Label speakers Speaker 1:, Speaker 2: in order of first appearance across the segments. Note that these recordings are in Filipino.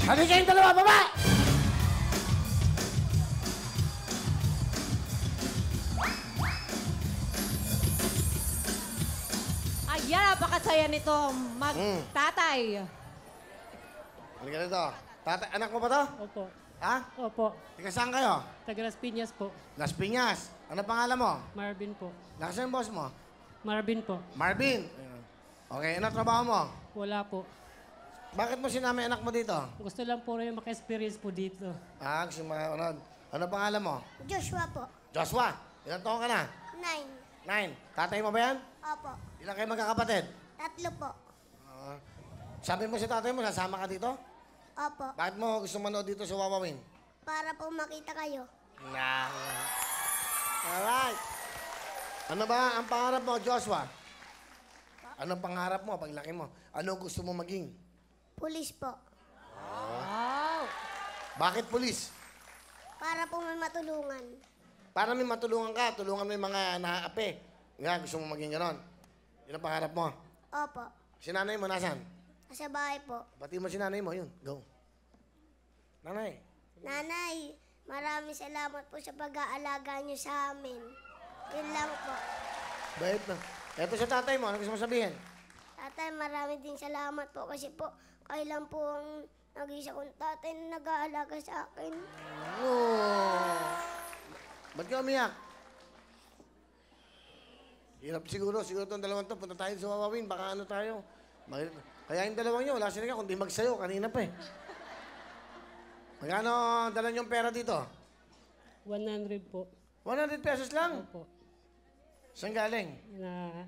Speaker 1: Halika kayong dalawa, baba!
Speaker 2: Ayan, napakasaya nito. Magtatay.
Speaker 1: Halika rito. Tatay, anak mo ba to?
Speaker 3: Opo.
Speaker 1: Ha?
Speaker 3: Opo.
Speaker 1: Tika saan kayo?
Speaker 3: Taga Las Piñas po.
Speaker 1: Las Piñas. Ano pangalan mo?
Speaker 3: Marvin po.
Speaker 1: Nakasan yung boss mo?
Speaker 3: Marvin po.
Speaker 1: Marvin. Okay, ano trabaho mo?
Speaker 3: Wala po.
Speaker 1: Bakit mo sinama anak mo dito?
Speaker 3: Gusto lang po rin maka-experience po dito.
Speaker 1: Ah, gusto mo manood. Ano pangalan mo?
Speaker 4: Joshua po.
Speaker 1: Joshua. Ilang taon ka na?
Speaker 4: 9.
Speaker 1: 9. Tatay mo ba yan?
Speaker 4: Opo.
Speaker 1: Ilang kayo magkakapatid?
Speaker 4: 3 po.
Speaker 1: Sabi mo si tatay mo, nasama ka dito?
Speaker 4: Opo.
Speaker 1: Bakit mo gusto manood dito sa Wawawin?
Speaker 4: Para po makita kayo.
Speaker 1: Nah. Alright. Ano ba ang pangarap mo, Joshua? Anong pangarap mo paglaki mo? Ano gusto mo maging?
Speaker 4: Pulis po.
Speaker 2: Wow.
Speaker 1: Bakit pulis?
Speaker 4: Para po may matulungan.
Speaker 1: Para may matulungan ka, tulungan mo yung mga naaapi. Nga, gusto mo maging ganon. Yun ang pangarap mo.
Speaker 4: Opo.
Speaker 1: Si nanay mo, nasan?
Speaker 4: Sa bahay po.
Speaker 1: Pati mo si nanay mo, yun. Go. Nanay.
Speaker 4: Nanay, maraming salamat po sa pag-aalaga niyo sa amin. Yun lang po.
Speaker 1: Bait na. Eto sa tatay mo, ano gusto mo sabihin?
Speaker 4: Tatay, maraming din salamat po kasi po kayo lang po ang nag-isa kong tatay na nag-aalaga sa akin.
Speaker 1: Oh. Ba't ka umiyak? Hirap siguro itong dalawang to. Punta tayo sa Wawawin, baka ano tayo. Kaya yung dalawang nyo, wala sila ka, kundi magsayo, kanina pa eh. Magkano dala niyong pera dito?
Speaker 3: 100 po.
Speaker 1: 100 pesos lang?
Speaker 3: Opo.
Speaker 1: Saan galing?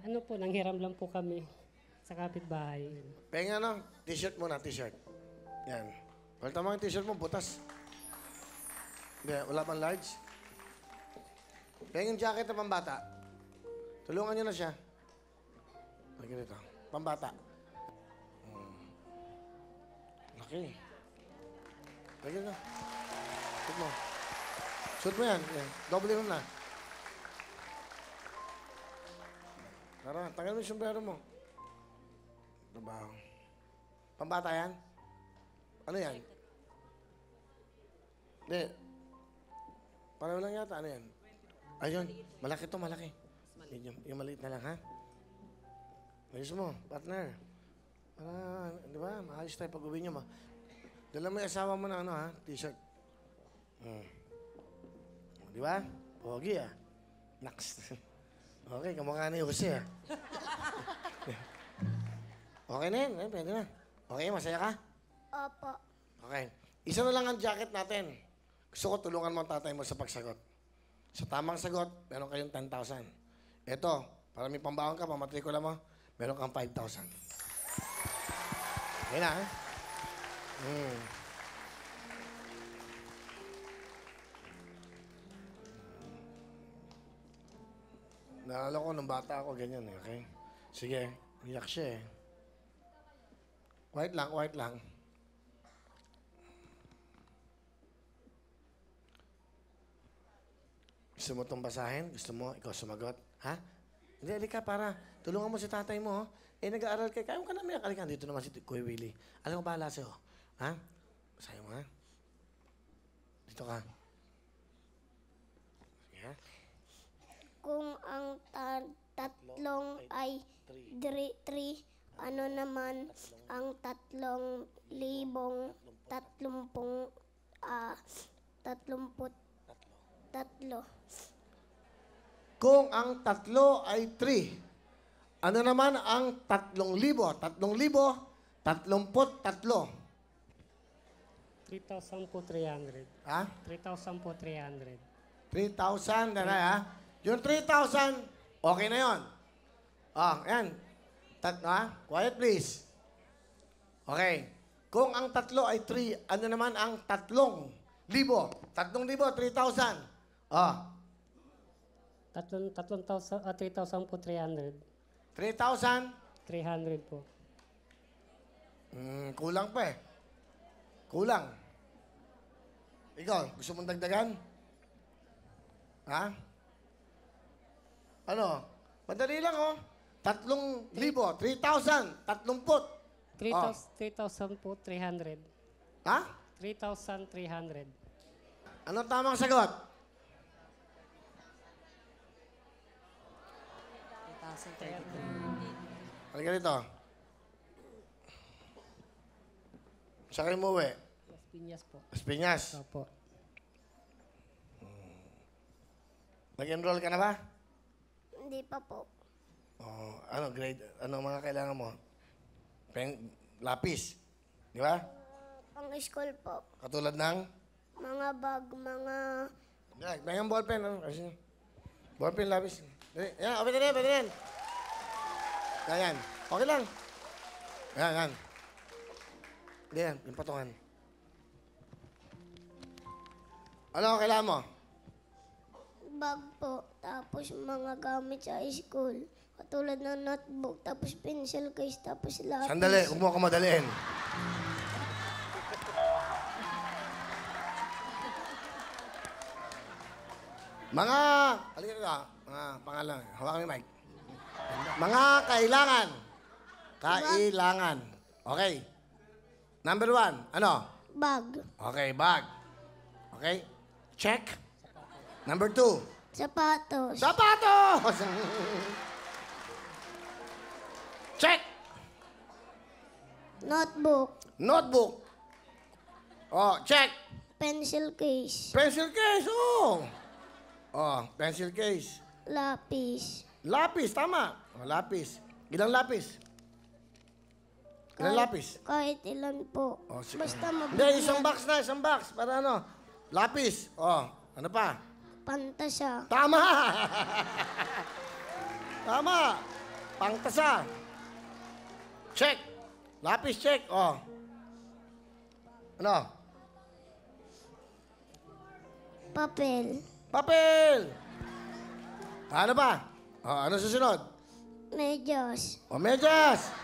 Speaker 3: Ano po, nanghiram lang po kami sa kapitbahay.
Speaker 1: Penga no? T-shirt muna, t-shirt. Yan. Palta mo yung t-shirt mo, butas. Hindi, wala pang large. Penga yung jacket na pambata. Tulungan niyo na siya. Ay, ganito. Pambata. Laki. Ay, ganito. Suot mo. Suot mo yan. Yan. Doble mo na. Tara, tagal mo yung sombrero mo. Trabaho. Pambata yan? Ano yan? Hindi. Pareho lang yata. Ano yan? Ayun. Malaki to, malaki. Yung maliit na lang, ha? Ayos mo, partner. Para, di ba? Maayos tayo pag-uwi nyo, dala mo yung asawa mo na ano, ha? T-shirt. Di ba? Pogi, ah. Next. Okay, kamukha ni Jose, ah. Okay na yan. Ay, pwede na. Okay, masaya ka?
Speaker 4: Opo.
Speaker 1: Okay. Isa na lang ang jacket natin. Gusto ko tulungan mo ang tatay mo sa pagsagot. Sa tamang sagot, meron kayong 10,000. Ito, para may pambaon ka, pamatrikula mo, meron kang 5,000. Okay na, ha? Naalala ko, nung bata ako, ganyan, eh, okay? Sige, iyak siya, eh. Quiet lang, quiet lang. Gusto mo itong basahin? Gusto mo ikaw sumagot? Ha? Hindi, alika para tulungan mo si tatay mo. Eh, nag-aaral ka. Kaya mo ka namin. Alika, dito naman si Kuya Willie. Alam ko bahala sa'yo. Ha? Basahin mo, ha? Dito ka. Sige, ha?
Speaker 4: Kung ang tatlong ay 3, ano naman ang 3,033?
Speaker 1: Kung ang 3 ay 3, ano naman ang 3,000? 3,033.
Speaker 3: 3,000 po 300.
Speaker 1: Ha?
Speaker 3: 3,000 po 300.
Speaker 1: 3,000 na ha? Yung 3,000, okay na yon. Ayan. Quiet please. Okay. Kung ang 3 ay 3, ano naman ang 3,000? 3,000, 3,000.
Speaker 3: 3,000 po 300.
Speaker 1: 3,000?
Speaker 3: 300 po.
Speaker 1: Kulang pa eh. Kulang. Ikaw, gusto mong dagdagan? Ha? Ano? Madali lang, oh. 3,000, 3,000, 30.
Speaker 3: 3,000 po 300.
Speaker 1: Ha?
Speaker 3: 3,300.
Speaker 1: Anong tamang sagot?
Speaker 3: 3,300.
Speaker 1: Halika rito. Saan kayo umuwi?
Speaker 3: Las Piñas po.
Speaker 1: Las Piñas.
Speaker 3: Opo.
Speaker 1: Nag-enroll ka na ba?
Speaker 4: Hindi pa po.
Speaker 1: Oh, ano grade? Anong mga kailangan mo? Lapis. Di ba?
Speaker 4: Pang-school po.
Speaker 1: Katulad ng?
Speaker 4: Mga bag, mga...
Speaker 1: Mayroong ballpen. Ano? Kasi, ballpen, lapis. Yan, pwede rin, pwede rin. Yan. Okay lang. Yan. Yan, yung patungan. Ano kailangan mo?
Speaker 4: Bag po. Tapos mga gamit sa school. Katulad ng notebook, tapos pencil case, tapos lapis.
Speaker 1: Sandali, huwag mo ako madaliin. Halika rito, mga pangalan. Hawakan mo yung mic. Mga kailangan. Kailangan. Okay. Number 1, ano?
Speaker 4: Bag.
Speaker 1: Okay, bag. Okay? Check. Number 2,
Speaker 4: Sapatos.
Speaker 1: sapatos! Check.
Speaker 4: Notebook.
Speaker 1: Notebook. Oh, check.
Speaker 4: Pencil case.
Speaker 1: Pencil case, oh. Oh, pencil case.
Speaker 4: Lapis.
Speaker 1: Lapis, tama. Oh, lapis. Ilang lapis? Ilang lapis?
Speaker 4: Kahit ilan po.
Speaker 1: Oh, sige.
Speaker 4: Basta
Speaker 1: Hindi,
Speaker 4: mabigyan.
Speaker 1: isang box na, isang box. Para ano? Lapis. Oh, ano pa?
Speaker 4: Pantasa.
Speaker 1: Tama! Tama. Pangtasa. Check. Lapis, check. Oh. Ano?
Speaker 4: Papel.
Speaker 1: Papel! Ano ba? Oh, ano susunod?
Speaker 4: Medyas.
Speaker 1: O, medyas.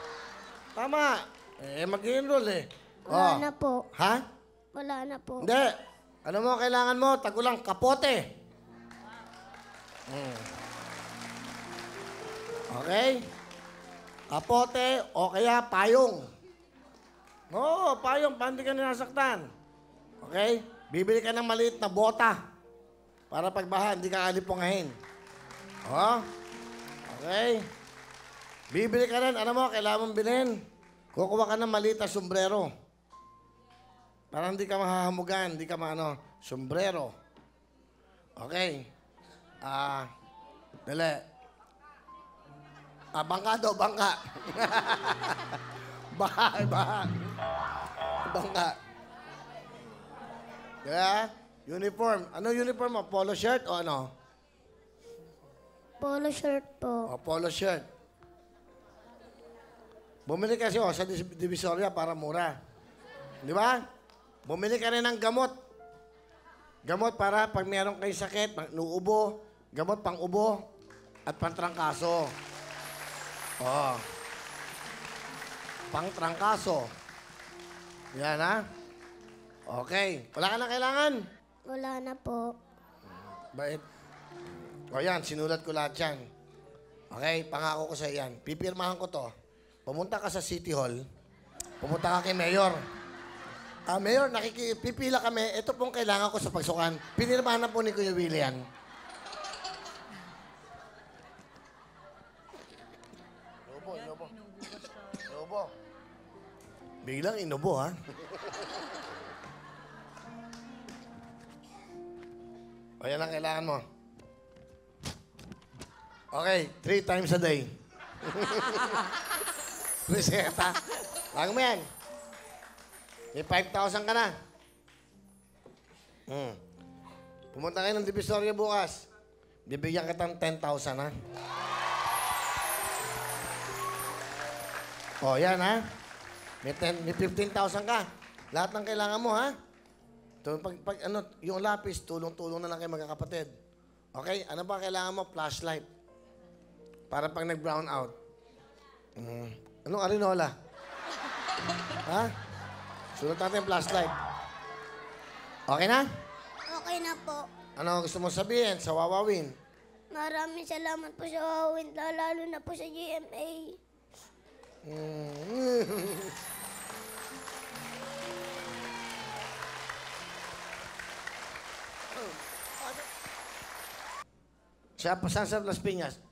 Speaker 1: Tama. Mag-enroll eh.
Speaker 4: Wala na po.
Speaker 1: Ha?
Speaker 4: Wala na po.
Speaker 1: Hindi. Ano mo kailangan mo? Tagulang kapote. Okay? Kapote o kaya payong. Oo, payong. Paano di ka nasaktan? Okay? Bibili ka ng maliit na bota. Para pagbaha, hindi ka alipungahin. Oh? Okay? Bibili ka rin. Ano mo, kailangan mong bilhin. Kukuha ka ng maliit na sombrero. Para hindi ka mahahamugan, hindi ka sombrero. Okay. Dali. Bangka daw, bangka. Baha. Bangka. Kaya, uniform. Ano uniform mo? Polo shirt o ano?
Speaker 4: Polo shirt po.
Speaker 1: O, polo shirt. Bumili kasi sa Divisoria para mura. Di ba? Bumili ka rin ng gamot. Gamot para pag meron kayong sakit, nuubo, gamot pang ubo, at pang-trangkaso. Oh. Pang-trangkaso. Yan, ha? Okay. Wala ka na kailangan?
Speaker 4: Wala na po.
Speaker 1: Bait. O yan, sinulat ko lahat yan. Okay, pangako ko sa yan. Pipirmahan ko to. Pumunta ka sa City Hall. Pumunta ka kay Mayor. Mayor, pipila kami. Ito pong kailangan ko sa pagsukan. Pinirmahan na po ni Kuya William. Inubo. Biglang inubo, ha? O, yan ang kailangan mo. Okay, 3 times a day. Reseta. Lang mo yan. May 5,000 ka na. Pumunta kayo ng Divisoria bukas. Bibigyan kita ng 10,000, ha? O, yan, ha? May 15,000 ka. Lahat ng kailangan mo, ha? Yung lapis, tulong-tulong na lang kayo magkakapatid. Okay? Ano ba kailangan mo? Flashlight. Para pag nag-brown out. Anong arinola? Ha? Sunod natin yung flashlight. Okay na?
Speaker 4: Okay na po.
Speaker 1: Ano gusto mo sabihin sa Wawawin?
Speaker 4: Maraming salamat po sa Wawin, lalo na po sa GMA.
Speaker 1: Saan sa Las Piñas?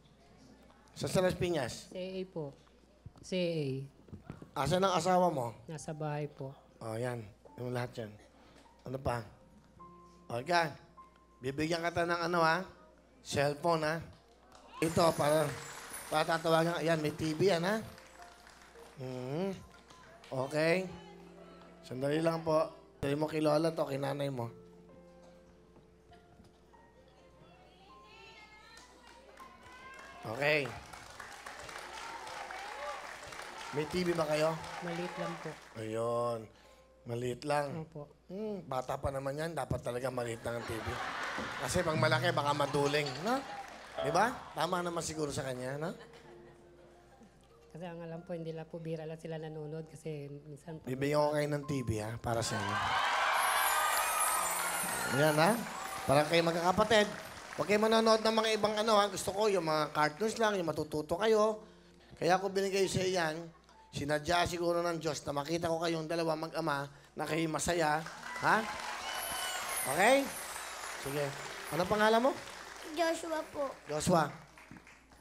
Speaker 1: Saan sa Las Piñas?
Speaker 3: CA po. CA.
Speaker 1: Asan ang asawa mo?
Speaker 3: Nasa bahay po.
Speaker 1: Oh, yan. Yung lahat yan. Ano pa? Okay. Bibigyan kita ng ano, ha? Cellphone, ha? Ito, para tatawagan. Ayan, may TV yan, ha? Okay. Sandali lang po. Sabi mo kay Lola to, kay nanay mo. Okay. May TV ba kayo?
Speaker 3: Maliit lang po.
Speaker 1: Ayun. Maliit lang.
Speaker 3: Opo.
Speaker 1: Bata pa naman yan. Dapat talaga maliit lang ang TV. Kasi pag malaki, baka maduling. No? Di ba? Tama naman siguro sa kanya, no?
Speaker 3: Kasi ang alam po, hindi lang po bira lang sila nanonood kasi minsan po.
Speaker 1: Bibigyan ko kayo ng TV, ha? Para sa inyo. Yan, ha? Para kayo magkakapatid. Huwag kayo manonood ng mga ibang ano, ha? Gusto ko yung mga cartoons lang, yung matututo kayo. Kaya ako binigay sa yan, sinadya siguro ng Diyos na makita ko kayong dalawa mag-ama na kayo masaya. Ha? Okay? Sige. Ano pangalan mo?
Speaker 4: Joshua po.
Speaker 1: Joshua.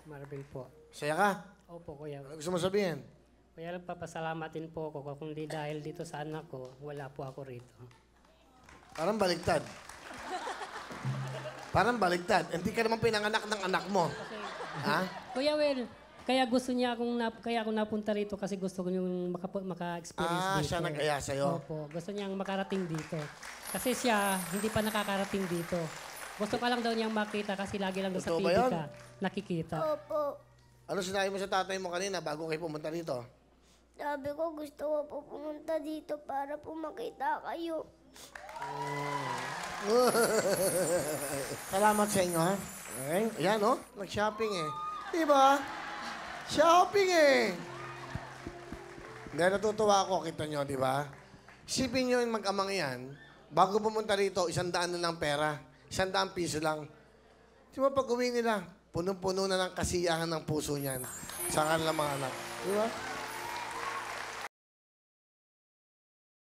Speaker 3: Marvel po.
Speaker 1: Saya ka?
Speaker 3: Opo, kuya.
Speaker 1: Ano gusto mo sabihin?
Speaker 3: Kaya nagpapasalamatin po ako kung di dahil dito sa anak ko, wala po ako rito.
Speaker 1: Parang baliktad. Parang baliktad. Hindi ka naman pinanganak ng anak mo. Ha?
Speaker 3: Kuya Will, kaya gusto niya kaya ako napunta rito kasi gusto ko yung maka-experience dito.
Speaker 1: Siya nag-aya sa'yo.
Speaker 3: Opo, gusto niyang makarating dito. Kasi siya, hindi pa nakakarating dito. Gusto ka lang daw niyang makita kasi lagi lang daw sa
Speaker 1: Totoo
Speaker 3: TV
Speaker 1: ba yun?
Speaker 3: ka nakikita.
Speaker 4: Opo.
Speaker 1: Ano sinabi mo sa tatay mo kanina bago kayo pumunta rito?
Speaker 4: Sabi ko, gusto ko po pumunta dito para po makita kayo.
Speaker 1: Salamat sa inyo, ha? Okay? Ayan, oh. Nag-shopping, eh. Di ba? Shopping, eh. Hindi, natutuwa ako. Kita nyo, di ba? Isipin nyo yung mag-amang yan. Bago pumunta rito, 100 na lang pera. 100 piso lang. Di ba pag uwi nila, punong-puno na ng kasiyahan ng puso niyan sa kanilang mga anak. Di ba?